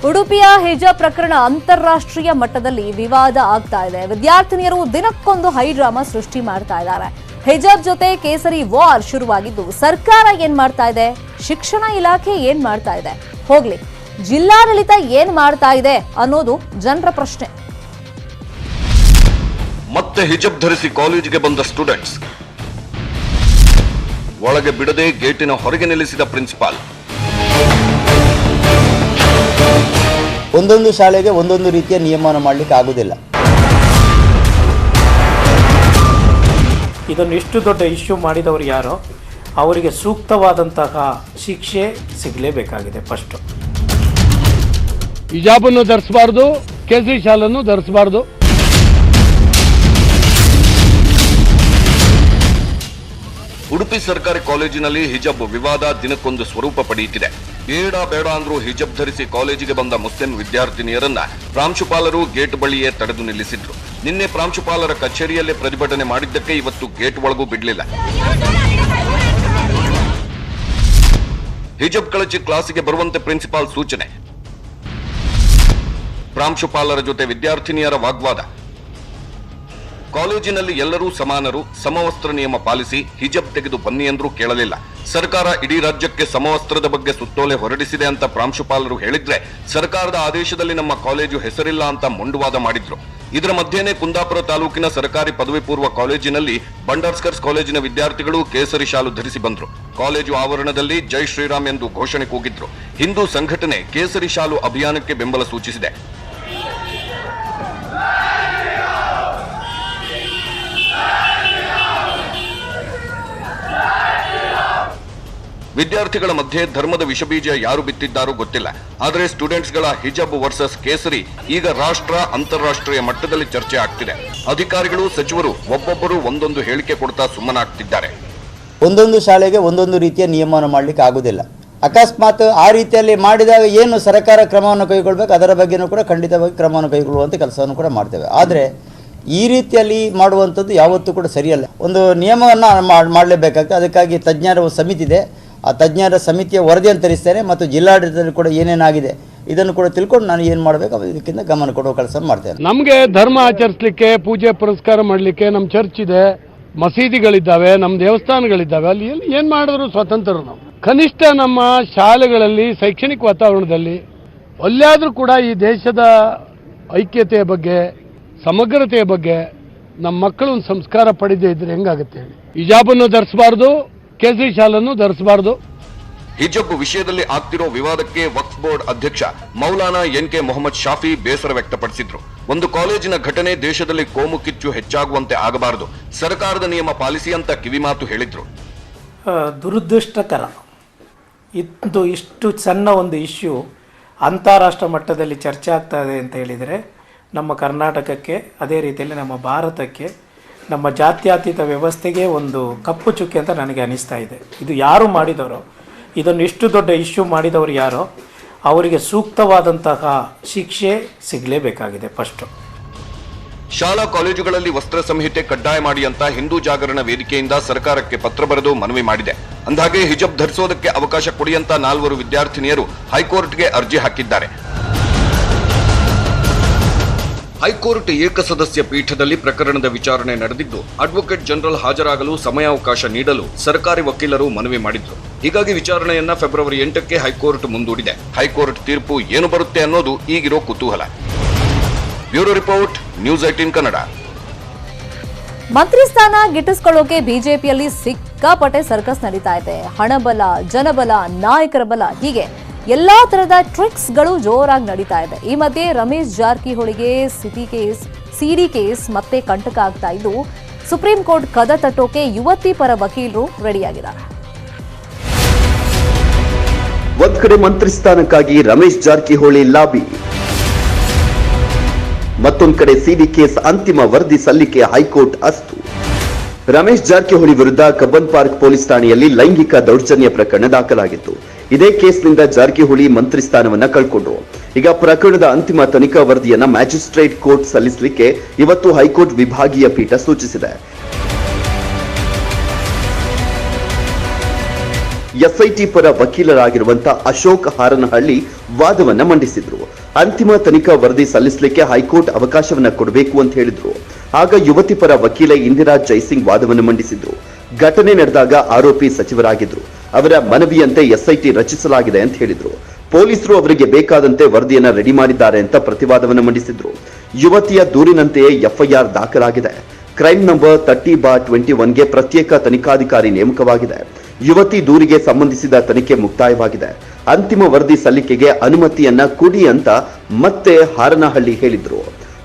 ಉಡುಪಿಯ ಹಿಜಾಬ್ ಪ್ರಕರಣ ಅಂತಾರಾಷ್ಟ್ರೀಯ ಮಟ್ಟದಲ್ಲಿ ವಿವಾದ ಆಗ್ತಾ ಇದೆ. ವಿದ್ಯಾರ್ಥಿನಿಯರು ದಿನಕ್ಕೊಂದು ಹೈಡ್ರಾಮಾ ಸೃಷ್ಟಿ ಮಾಡ್ತಾ ಇದ್ದಾರೆ. ಹಿಜಾಬ್ ಜೊತೆ ಕೇಸರಿ ವಾರ್ ಶುರುವಾಗಿದ್ದು ಸರ್ಕಾರ ಏನ್ ಮಾಡ್ತಾ ಇದೆ, ಶಿಕ್ಷಣ ಇಲಾಖೆ ಏನ್ ಮಾಡ್ತಾ ಇದೆ, ಹೋಗ್ಲಿ ಜಿಲ್ಲಾಡಳಿತ ಏನ್ ಮಾಡ್ತಾ ಇದೆ ಅನ್ನೋದು ಜನರ ಪ್ರಶ್ನೆ. ಮತ್ತೆ ಹಿಜಾಬ್ ಧರಿಸಿ ಕಾಲೇಜಿಗೆ ಬಂದ ಸ್ಟೂಡೆಂಟ್ಸ್, ಒಳಗೆ ಬಿಡದೆ ಗೇಟಿನ ಹೊರಗೆ ನಿಲ್ಲಿಸಿದ ಪ್ರಿನ್ಸಿಪಾಲ್. ಒಂದೊಂದು ಶಾಲೆಗೆ ಒಂದೊಂದು ರೀತಿಯ ನಿಯಮನ ಮಾಡಲಿಕ್ಕೆ ಆಗುವುದಿಲ್ಲ. ಇದನ್ನು ಇಷ್ಟು ದೊಡ್ಡ ಇಶ್ಯೂ ಮಾಡಿದವರು ಯಾರೋ ಅವರಿಗೆ ಸೂಕ್ತವಾದಂತಹ ಶಿಕ್ಷೆ ಸಿಗಲೇಬೇಕಾಗಿದೆ. ಫಸ್ಟ್ ಹಿಜಾಬನ್ನು ಧರಿಸಬಾರ್ದು, ಕೇಸರಿ ಶಾಲನ್ನು ಧರಿಸಬಾರ್ದು. ಉಡುಪಿ ಸರ್ಕಾರಿ ಕಾಲೇಜಿನಲ್ಲಿ ಹಿಜಾಬ್ ವಿವಾದ ದಿನಕ್ಕೊಂದು ಸ್ವರೂಪ ಪಡೆಯುತ್ತಿದೆ. ಬೇಡ ಅಂದ್ರೂ ಹಿಜಾಬ್ ಧರಿಸಿ ಕಾಲೇಜಿಗೆ ಬಂದ ಮುಸ್ಲಿಂ ವಿದ್ಯಾರ್ಥಿನಿಯರನ್ನ ಪ್ರಾಂಶುಪಾಲರು ಗೇಟ್ ಬಳಿಯೇ ತಡೆದು ನಿಲ್ಲಿಸಿದ್ರು. ನಿನ್ನೆ ಪ್ರಾಂಶುಪಾಲರ ಕಚೇರಿಯಲ್ಲೇ ಪ್ರತಿಭಟನೆ ಮಾಡಿದ್ದಕ್ಕೆ ಇವತ್ತು ಗೇಟ್ ಒಳಗೂ ಬಿಡಲಿಲ್ಲ. ಹಿಜಾಬ್ ಕಳಚಿ ಕ್ಲಾಸಿಗೆ ಬರುವಂತೆ ಪ್ರಿನ್ಸಿಪಾಲ್ ಸೂಚನೆ. ಪ್ರಾಂಶುಪಾಲರ ಜೊತೆ ವಿದ್ಯಾರ್ಥಿನಿಯರ ವಾಗ್ವಾದ. ಕಾಲೇಜಿನಲ್ಲಿ ಎಲ್ಲರೂ ಸಮಾನರು, ಸಮವಸ್ತ್ರ ನಿಯಮ ಪಾಲಿಸಿ ಹಿಜಾಬ್ ತೆಗೆದು ಬನ್ನಿ ಎಂದ್ರೂ ಕೇಳಲಿಲ್ಲ. ಸರ್ಕಾರ ಇಡೀ ರಾಜ್ಯಕ್ಕೆ ಸಮವಸ್ತ್ರದ ಬಗ್ಗೆ ಸುತ್ತೋಲೆ ಹೊರಡಿಸಿದೆ ಅಂತ ಪ್ರಾಂಶುಪಾಲರು ಹೇಳಿದ್ರೆ ಸರ್ಕಾರದ ಆದೇಶದಲ್ಲಿ ನಮ್ಮ ಕಾಲೇಜು ಹೆಸರಿಲ್ಲ ಅಂತ ಮೊಂಡುವಾದ ಮಾಡಿದ್ರು. ಇದರ ಮಧ್ಯೆನೇ ಕುಂದಾಪುರ ತಾಲೂಕಿನ ಸರ್ಕಾರಿ ಪದವಿ ಪೂರ್ವ ಕಾಲೇಜಿನಲ್ಲಿ ಬಂಡರ್ಸ್ಕರ್ಸ್ ಕಾಲೇಜಿನ ವಿದ್ಯಾರ್ಥಿಗಳು ಕೇಸರಿ ಶಾಲು ಧರಿಸಿ ಬಂದ್ರು. ಕಾಲೇಜು ಆವರಣದಲ್ಲಿ ಜೈ ಶ್ರೀರಾಮ್ ಎಂದು ಘೋಷಣೆ ಕೂಗಿದ್ರು. ಹಿಂದೂ ಸಂಘಟನೆ ಕೇಸರಿ ಶಾಲು ಅಭಿಯಾನಕ್ಕೆ ಬೆಂಬಲ ಸೂಚಿಸಿದೆ. ವಿದ್ಯಾರ್ಥಿಗಳ ಮಧ್ಯೆ ಧರ್ಮದ ವಿಷಬೀಜ ಯಾರು ಬಿತ್ತಿದ್ದಾರೋ ಗೊತ್ತಿಲ್ಲ. ಆದರೆ ಸ್ಟೂಡೆಂಟ್ಸ್ಗಳ ಹಿಜಾಬ್ ವರ್ಸಸ್ ಕೇಸರಿ ಈಗ ರಾಷ್ಟ್ರ ಅಂತಾರಾಷ್ಟ್ರೀಯ ಮಟ್ಟದಲ್ಲಿ ಚರ್ಚೆ ಆಗ್ತಿದೆ. ಅಧಿಕಾರಿಗಳು, ಸಚಿವರು ಒಬ್ಬೊಬ್ಬರು ಒಂದೊಂದು ಹೇಳಿಕೆ ಕೊಡ್ತಾ ಸುಮ್ಮನಾಗ್ತಿದ್ದಾರೆ. ಒಂದೊಂದು ಶಾಲೆಗೆ ಒಂದೊಂದು ರೀತಿಯ ನಿಯಮನ ಮಾಡಲಿಕ್ಕೆ ಆಗುವುದಿಲ್ಲ. ಅಕಸ್ಮಾತ್ ಆ ರೀತಿಯಲ್ಲಿ ಮಾಡಿದಾಗ ಏನು ಸರ್ಕಾರ ಕ್ರಮವನ್ನು ಕೈಗೊಳ್ಳಬೇಕು ಅದರ ಬಗ್ಗೆನೂ ಕೂಡ ಖಂಡಿತವಾಗಿ ಕ್ರಮವನ್ನು ಕೈಗೊಳ್ಳುವಂಥ ಕೆಲಸವನ್ನು ಕೂಡ ಮಾಡ್ತೇವೆ. ಆದರೆ ಈ ರೀತಿಯಲ್ಲಿ ಮಾಡುವಂಥದ್ದು ಯಾವತ್ತೂ ಕೂಡ ಸರಿಯಲ್ಲ. ಒಂದು ನಿಯಮವನ್ನು ಮಾಡಲೇಬೇಕಾಗ್ತದೆ. ಅದಕ್ಕಾಗಿ ತಜ್ಞರ ಸಮಿತಿ ಇದೆ. ಆ ತಜ್ಞರ ಸಮಿತಿಯ ವರದಿಯನ್ನು ತರಿಸ್ತೇನೆ ಮತ್ತು ಜಿಲ್ಲಾಡಳಿತದಲ್ಲಿ ಕೂಡ ಏನೇನಾಗಿದೆ ಇದನ್ನು ಕೂಡ ತಿಳ್ಕೊಂಡು ನಾನು ಏನು ಮಾಡಬೇಕು ಇದಕ್ಕಿಂತ ಗಮನ ಕೊಡುವ ಕೆಲಸ ಮಾಡ್ತೇನೆ. ನಮಗೆ ಧರ್ಮ ಆಚರಿಸಲಿಕ್ಕೆ, ಪೂಜೆ ಪುರಸ್ಕಾರ ಮಾಡಲಿಕ್ಕೆ ನಮ್ಮ ಚರ್ಚ್ ಇದೆ, ಮಸೀದಿಗಳಿದ್ದಾವೆ, ನಮ್ಮ ದೇವಸ್ಥಾನಗಳಿದ್ದಾವೆ. ಅಲ್ಲಿ ಏನು ಮಾಡಿದ್ರು ಸ್ವತಂತ್ರರು ನಾವು. ಕನಿಷ್ಠ ನಮ್ಮ ಶಾಲೆಗಳಲ್ಲಿ, ಶೈಕ್ಷಣಿಕ ವಾತಾವರಣದಲ್ಲಿ ಅಲ್ಲಾದರೂ ಕೂಡ ಈ ದೇಶದ ಐಕ್ಯತೆಯ ಬಗ್ಗೆ, ಸಮಗ್ರತೆಯ ಬಗ್ಗೆ ನಮ್ಮ ಮಕ್ಕಳು ಒಂದು ಸಂಸ್ಕಾರ ಪಡೆದೇ ಇದ್ರೆ ಹೆಂಗಾಗುತ್ತೆ ಹೇಳಿ. ಹಿಜಾಬನ್ನು ಧರಿಸಬಾರ್ದು, ಕೇಸರಿ ಶಾಲನ್ನು ಧರಿಸಬಾರ್ದು. ಹಿಜಾಬ್ ವಿಷಯದಲ್ಲಿ ಆಗ್ತಿರೋ ವಿವಾದಕ್ಕೆ ವಕ್ಫ್ ಬೋರ್ಡ್ ಅಧ್ಯಕ್ಷ ಮೌಲಾನಾ ಎನ್.ಕೆ. ಮೊಹಮ್ಮದ್ ಶಾಫಿ ಬೇಸರ ವ್ಯಕ್ತಪಡಿಸಿದ್ರು. ಒಂದು ಕಾಲೇಜಿನ ಘಟನೆ ದೇಶದಲ್ಲಿ ಕೋಮು ಕಿಚ್ಚು ಹೆಚ್ಚಾಗುವಂತೆ ಆಗಬಾರದು, ಸರ್ಕಾರದ ನಿಯಮ ಪಾಲಿಸಿ ಅಂತ ಕಿವಿಮಾತು ಹೇಳಿದ್ರು. ದುರದೃಷ್ಟಕರ ಇದು ಇಷ್ಟು ಸಣ್ಣ ಒಂದು ಇಶ್ಯೂ ಅಂತಾರಾಷ್ಟ್ರ ಮಟ್ಟದಲ್ಲಿ ಚರ್ಚೆ ಆಗ್ತಾ ಇದೆ ಅಂತ ಹೇಳಿದರೆ ನಮ್ಮ ಕರ್ನಾಟಕಕ್ಕೆ, ಅದೇ ರೀತಿಯಲ್ಲಿ ನಮ್ಮ ಭಾರತಕ್ಕೆ, ನಮ್ಮ ಜಾತ್ಯತೀತ ವ್ಯವಸ್ಥೆಗೆ ಒಂದು ಕಪ್ಪು ಚುಕ್ಕೆ ಅಂತ ನನಗೆ ಅನಿಸ್ತಾ ಇದೆ. ಇದು ಯಾರು ಮಾಡಿದವರು, ಇದನ್ನು ಇಷ್ಟು ದೊಡ್ಡ ಇಶ್ಯೂ ಮಾಡಿದವರು ಯಾರೋ ಅವರಿಗೆ ಸೂಕ್ತವಾದಂತಹ ಶಿಕ್ಷೆ ಸಿಗಲೇಬೇಕಾಗಿದೆ. ಫಸ್ಟ್ ಶಾಲಾ ಕಾಲೇಜುಗಳಲ್ಲಿ ವಸ್ತ್ರ ಸಂಹಿತೆ ಕಡ್ಡಾಯ ಮಾಡಿ ಅಂತ ಹಿಂದೂ ಜಾಗರಣ ವೇದಿಕೆಯಿಂದ ಸರ್ಕಾರಕ್ಕೆ ಪತ್ರ ಬರೆದು ಮನವಿ ಮಾಡಿದೆ. ಅಂದಾಗೆ ಹಿಜಾಬ್ ಧರಿಸೋದಕ್ಕೆ ಅವಕಾಶ ಕೊಡಿ ಅಂತ 4 ವಿದ್ಯಾರ್ಥಿನಿಯರು ಹೈಕೋರ್ಟ್ಗೆ ಅರ್ಜಿ ಹಾಕಿದ್ದಾರೆ. ಹೈಕೋರ್ಟ್ ಏಕಸದಸ್ಯ ಪೀಠದಲ್ಲಿ ಪ್ರಕರಣದ ವಿಚಾರಣೆ ನಡೆದಿದ್ದು ಅಡ್ವೊಕೇಟ್ ಜನರಲ್ ಹಾಜರಾಗಲು ಸಮಯಾವಕಾಶ ನೀಡಲು ಸರ್ಕಾರಿ ವಕೀಲರು ಮನವಿ ಮಾಡಿದ್ರು. ಹೀಗಾಗಿ ವಿಚಾರಣೆಯನ್ನ ಫೆಬ್ರವರಿ 8ಕ್ಕೆ ಹೈಕೋರ್ಟ್ ಮುಂದೂಡಿದೆ. ಹೈಕೋರ್ಟ್ ತೀರ್ಪು ಏನು ಬರುತ್ತೆ ಅನ್ನೋದು ಈಗಿರೋ ಕುತೂಹಲ. Bureau report, news 18 Kannada. ಮಂತ್ರಿ ಸ್ಥಾನ ಗಿಟ್ಟಿಸಿಕೊಳ್ಳೋಕೆ ಬಿಜೆಪಿಯಲ್ಲಿ ಸಿಕ್ಕಾಪಟ್ಟೆ ಸರ್ಕಸ್ ನಡೀತಾ ಇದೆ. ಹಣಬಲ, ಜನಬಲ, ನಾಯಕರ ಬಲ, ಹೀಗೆ ಎಲ್ಲಾ ತರದ ಟ್ರಿಕ್ಸ್ಗಳು ಜೋರಾಗಿ ನಡೀತಾ ಇದೆ. ಈ ಮಧ್ಯೆ ರಮೇಶ್ ಜಾರಕಿಹೊಳಿಗೆ ಸಿಡಿ ಕೇಸ್ ಮತ್ತೆ ಕಂಟಕ ಆಗ್ತಾ ಇದ್ದು ಸುಪ್ರೀಂ ಕೋರ್ಟ್ ಕದ ತಟ್ಟೋಕೆ ಯುವತಿ ಪರ ವಕೀಲರು ರೆಡಿಯಾಗಿದ್ದಾರೆ. ಒಂದ್ ಕಡೆ ಮಂತ್ರಿ ಸ್ಥಾನಕ್ಕಾಗಿ ರಮೇಶ್ ಜಾರಕಿಹೊಳಿ ಲಾಬಿ, ಮತ್ತೊಂದು ಕಡೆ ಸಿಡಿ ಕೇಸ್ ಅಂತಿಮ ವರದಿ ಸಲ್ಲಿಕೆ ಹೈಕೋರ್ಟ್ ಅಸ್ತು. ರಮೇಶ್ ಜಾರಕಿಹೊಳಿ ವಿರುದ್ಧ ಕಬ್ಬನ್ ಪಾರ್ಕ್ ಪೊಲೀಸ್ ಠಾಣೆಯಲ್ಲಿ ಲೈಂಗಿಕ ದೌರ್ಜನ್ಯ ಪ್ರಕರಣ ದಾಖಲಾಗಿತ್ತು. ಇದೇ ಕೇಸ್ನಿಂದ ಜಾರಕಿಹೊಳಿ ಮಂತ್ರಿ ಸ್ಥಾನವನ್ನ ಕಳ್ಕೊಂಡ್ರು. ಈಗ ಪ್ರಕರಣದ ಅಂತಿಮ ತನಿಖಾ ವರದಿಯನ್ನ ಮ್ಯಾಜಿಸ್ಟ್ರೇಟ್ ಕೋರ್ಟ್ ಸಲ್ಲಿಸಲಿಕ್ಕೆ ಇವತ್ತು ಹೈಕೋರ್ಟ್ ವಿಭಾಗೀಯ ಪೀಠ ಸೂಚಿಸಿದೆ. ಎಸ್ಐಟಿ ಪರ ವಕೀಲರಾಗಿರುವಂತ ಅಶೋಕ್ ಹಾರನಹಳ್ಳಿ ವಾದವನ್ನ ಮಂಡಿಸಿದ್ರು. ಅಂತಿಮ ತನಿಖಾ ವರದಿ ಸಲ್ಲಿಸಲಿಕ್ಕೆ ಹೈಕೋರ್ಟ್ ಅವಕಾಶವನ್ನ ಕೊಡಬೇಕು ಅಂತ ಹೇಳಿದ್ರು. ಆಗ ಯುವತಿ ಪರ ವಕೀಲೆ ಇಂದಿರಾ ಜೈಸಿಂಗ್ ವಾದವನ್ನು ಮಂಡಿಸಿದ್ರು. ಘಟನೆ ನಡೆದಾಗ ಆರೋಪಿ ಸಚಿವರಾಗಿದ್ರು. ಅವರ ಮನವಿಯಂತೆ ಎಸ್ಐಟಿ ರಚಿಸಲಾಗಿದೆ ಅಂತ ಹೇಳಿದ್ರು. ಪೊಲೀಸರು ಅವರಿಗೆ ಬೇಕಾದಂತೆ ವರದಿಯನ್ನ ರೆಡಿ ಮಾಡಿದ್ದಾರೆ ಅಂತ ಪ್ರತಿವಾದವನ್ನು ಮಂಡಿಸಿದ್ರು. ಯುವತಿಯ ದೂರಿನಂತೆಯೇ ಎಫ್ಐಆರ್ ದಾಖಲಾಗಿದೆ. ಕ್ರೈಮ್ ನಂಬರ್ 30/21ಗೆ ಪ್ರತ್ಯೇಕ ತನಿಖಾಧಿಕಾರಿ ನೇಮಕವಾಗಿದೆ. ಯುವತಿ ದೂರಿಗೆ ಸಂಬಂಧಿಸಿದ ತನಿಖೆ ಮುಕ್ತಾಯವಾಗಿದೆ. ಅಂತಿಮ ವರದಿ ಸಲ್ಲಿಕೆಗೆ ಅನುಮತಿಯನ್ನ ಕೊಡಿ ಅಂತ ಮತ್ತೆ ಹಾರನಹಳ್ಳಿ ಹೇಳಿದ್ರು.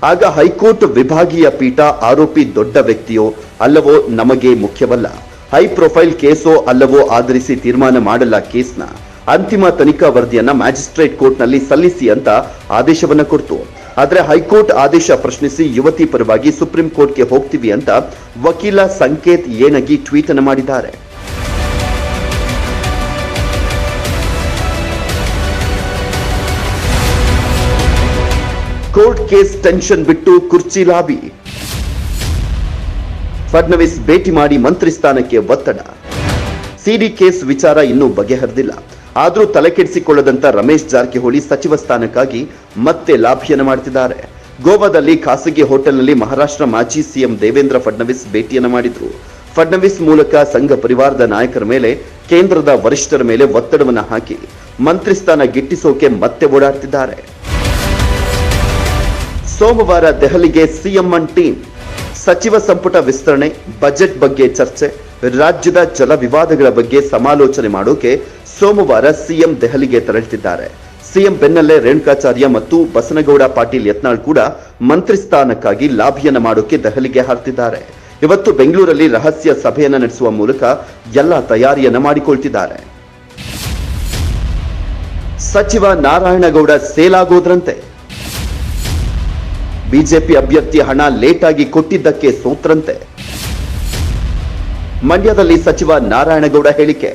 ಆಗ ಹೈಕೋರ್ಟ್ ವಿಭಾಗೀಯ ಪೀಠ ಆರೋಪಿ ದೊಡ್ಡ ವ್ಯಕ್ತಿಯೋ ಅಲ್ಲವೋ ನಮಗೆ ಮುಖ್ಯವಲ್ಲ, ಹೈ ಪ್ರೊಫೈಲ್ ಕೇಸೋ ಅಲ್ಲವೋ ಆಧರಿಸಿ ತೀರ್ಮಾನ ಮಾಡಲ್ಲ ಕೇಸ್ನ. ಅಂತಿಮ ತನಿಖಾ ವರದಿಯನ್ನ ಮ್ಯಾಜಿಸ್ಟ್ರೇಟ್ ಕೋರ್ಟ್ನಲ್ಲಿ ಸಲ್ಲಿಸಿ ಅಂತ ಆದೇಶವನ್ನ ಕೊಡ್ತು. ಆದ್ರೆ ಹೈಕೋರ್ಟ್ ಆದೇಶ ಪ್ರಶ್ನಿಸಿ ಯುವತಿ ಪರವಾಗಿ ಸುಪ್ರೀಂ ಕೋರ್ಟ್ಗೆ ಹೋಗ್ತೀವಿ ಅಂತ ವಕೀಲ ಸಂಕೇತ್ ಏನಗಿ ಟ್ವೀಟ್ ಅನ್ನು ಮಾಡಿದ್ದಾರೆ. ಕೋರ್ಟ್ ಕೇಸ್ ಟೆನ್ಷನ್ ಬಿಟ್ಟು ಕುರ್ಚಿ ಲಾಬಿ. ಫಡ್ನವೀಸ್ ಭೇಟಿ ಮಾಡಿ ಮಂತ್ರಿ ಸ್ಥಾನಕ್ಕೆ ಒತ್ತಡ. ಸಿಡಿ ಕೇಸ್ ವಿಚಾರ ಇನ್ನೂ ಬಗೆಹರಿದಿಲ್ಲ. ಆದರೂ ತಲೆಕೆಡಿಸಿಕೊಳ್ಳದಂತ ರಮೇಶ್ ಜಾರಕಿಹೊಳಿ ಸಚಿವ ಸ್ಥಾನಕ್ಕಾಗಿ ಮತ್ತೆ ಲಾಭಿಯನ್ನು ಮಾಡ್ತಿದ್ದಾರೆ. ಗೋವಾದಲ್ಲಿ ಖಾಸಗಿ ಹೋಟೆಲ್ನಲ್ಲಿ ಮಹಾರಾಷ್ಟ್ರ ಮಾಜಿ ಸಿಎಂ ದೇವೇಂದ್ರ ಫಡ್ನವೀಸ್ ಭೇಟಿಯನ್ನು ಮಾಡಿದ್ರು. ಫಡ್ನವೀಸ್ ಮೂಲಕ ಸಂಘ ಪರಿವಾರದ ನಾಯಕರ ಮೇಲೆ, ಕೇಂದ್ರದ ವರಿಷ್ಠರ ಮೇಲೆ ಒತ್ತಡವನ್ನು ಹಾಕಿ ಮಂತ್ರಿ ಸ್ಥಾನ ಗಿಟ್ಟಿಸೋಕೆ ಮತ್ತೆ ಓಡಾಡ್ತಿದ್ದಾರೆ. ಸೋಮವಾರ ದೆಹಲಿಗೆ ಸಿಎಂ ಅಂಡ್ ಟೀಮ್. ಸಚಿವ ಸಂಪುಟ ವಿಸ್ತರಣೆ, ಬಜೆಟ್ ಬಗ್ಗೆ ಚರ್ಚೆ, ರಾಜ್ಯದ ಜಲ ವಿವಾದಗಳ ಬಗ್ಗೆ ಸಮಾಲೋಚನೆ ಮಾಡೋಕೆ ಸೋಮವಾರ ಸಿಎಂ ದೆಹಲಿಗೆ ತೆರಳುತ್ತಿದ್ದಾರೆ. ಸಿಎಂ ಬೆನ್ನಲ್ಲೇ ರೇಣುಕಾಚಾರ್ಯ ಮತ್ತು ಬಸನಗೌಡ ಪಾಟೀಲ್ ಯತ್ನಾಳ್ ಕೂಡ ಮಂತ್ರಿ ಸ್ಥಾನಕ್ಕಾಗಿ ಲಾಭಿಯನ್ನ ಮಾಡೋಕೆ ದೆಹಲಿಗೆ ಹಾರ್ತಿದ್ದಾರೆ. ಇವತ್ತು ಬೆಂಗಳೂರಲ್ಲಿ ರಹಸ್ಯ ಸಭೆಯನ್ನ ನಡೆಸುವ ಮೂಲಕ ಎಲ್ಲ ತಯಾರಿಯನ್ನ ಮಾಡಿಕೊಳ್ತಿದ್ದಾರೆ. ಸಚಿವ ನಾರಾಯಣಗೌಡ ಸೇಲಾಗೋದ್ರಂತೆ. ಬಿಜೆಪಿ ಅಭ್ಯರ್ಥಿ ಹಣ ಲೇಟ್ ಆಗಿ ಕೊಟ್ಟಿದ್ದಕ್ಕೆ ಸೋತ್ರಂತೆ. ಮಂಡ್ಯದಲ್ಲಿ ಸಚಿವ ನಾರಾಯಣಗೌಡ ಹೇಳಿಕೆ.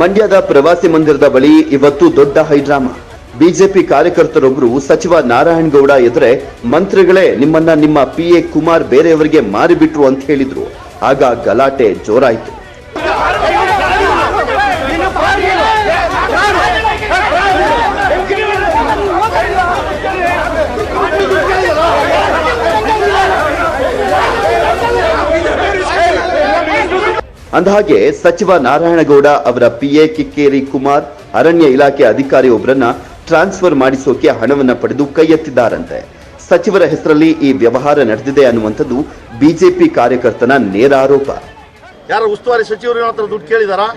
ಮಂಡ್ಯದ ಪ್ರವಾಸಿ ಮಂದಿರದ ಬಳಿ ಇವತ್ತು ದೊಡ್ಡ ಹೈಡ್ರಾಮಾ. ಬಿಜೆಪಿ ಕಾರ್ಯಕರ್ತರೊಬ್ಬರು ಸಚಿವ ನಾರಾಯಣಗೌಡ ಎದುರೇ ಮಂತ್ರಿಗಳೇ ನಿಮ್ಮನ್ನ ನಿಮ್ಮ PA ಕುಮಾರ್ ಬೇರೆಯವರಿಗೆ ಮಾರಿಬಿಟ್ರು ಅಂತ ಹೇಳಿದ್ರು. ಆಗ ಗಲಾಟೆ ಜೋರಾಯಿತು. ಅಂದಹಾಗೆ ಸಚಿವ ನಾರಾಯಣಗೌಡ ಅವರ PA ಕಿಕ್ಕೇರಿ ಕುಮಾರ್ ಅರಣ್ಯ ಇಲಾಖೆ ಅಧಿಕಾರಿ ಒಬ್ಬರನ್ನ ಟ್ರಾನ್ಸ್ಫರ್ ಮಾಡಿಸೋಕೆ ಹಣವನ್ನ ಪಡೆದು ಕೈ ಎತ್ತಿದ್ದಾರಂತೆ. ಸಚಿವರ ಹೆಸರಲ್ಲಿ ಈ ವ್ಯವಹಾರ ನಡೆದಿದೆ ಅನ್ನುವಂಥದ್ದು ಬಿಜೆಪಿ ಕಾರ್ಯಕರ್ತನ ನೇರ ಆರೋಪ. ಯಾರು ಉಸ್ತುವಾರಿ ಸಚಿವರು ಹತ್ರ ದುಡ್ಡು ಕೇಳಿದಾರಾ?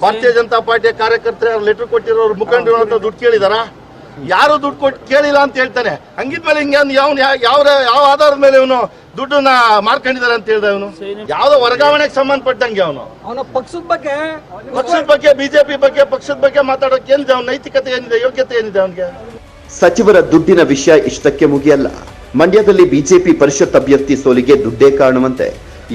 ಭಾರತೀಯ ಜನತಾ ಪಾರ್ಟಿಯ ಕಾರ್ಯಕರ್ತರು ಲೆಟರ್ ಕೊಟ್ಟಿರೋರು ಮುಖಂಡರ ಹತ್ರ ದುಡ್ಡು ಕೇಳಿದಾರಾ? ಯಾರು ದುಡ್ಡು ಕೊಟ್ಟು ಕೇಳಿಲ್ಲ ಅಂತ ಹೇಳ್ತಾನೆ. ಹಂಗಿದ್ಮೇಲೆ ಹಿಂಗೆ ಯಾವ ಆಧಾರದ ಮೇಲೆ ಇವನು ದುಡ್ಡನ್ನ ಮಾರ್ಕೊಂಡಿದ್ದಾರೆ ಅಂತ ಹೇಳ್ದ. ಇವನು ಯಾವ್ದೋ ವರ್ಗಾವಣೆಗೆ ಸಂಬಂಧಪಟ್ಟಂಗೆ ಅವನ ಪಕ್ಷದ ಬಗ್ಗೆ ಬಿಜೆಪಿ ಬಗ್ಗೆ ಪಕ್ಷದ ಬಗ್ಗೆ ಮಾತಾಡೋಕೆ ಏನಿದೆ? ಅವನ ನೈತಿಕತೆ ಏನಿದೆ? ಯೋಗ್ಯತೆ ಏನಿದೆ ಅವನಿಗೆ? ಸಚಿವರ ದುಡ್ಡಿನ ವಿಷಯ ಇಷ್ಟಕ್ಕೆ ಮುಗಿಯಲ್ಲ. ಮಂಡ್ಯದಲ್ಲಿ ಬಿಜೆಪಿ ಪರಿಷತ್ ಅಭ್ಯರ್ಥಿ ಸೋಲಿಗೆ ದುಡ್ಡೇ ಕಾರಣವಂತೆ.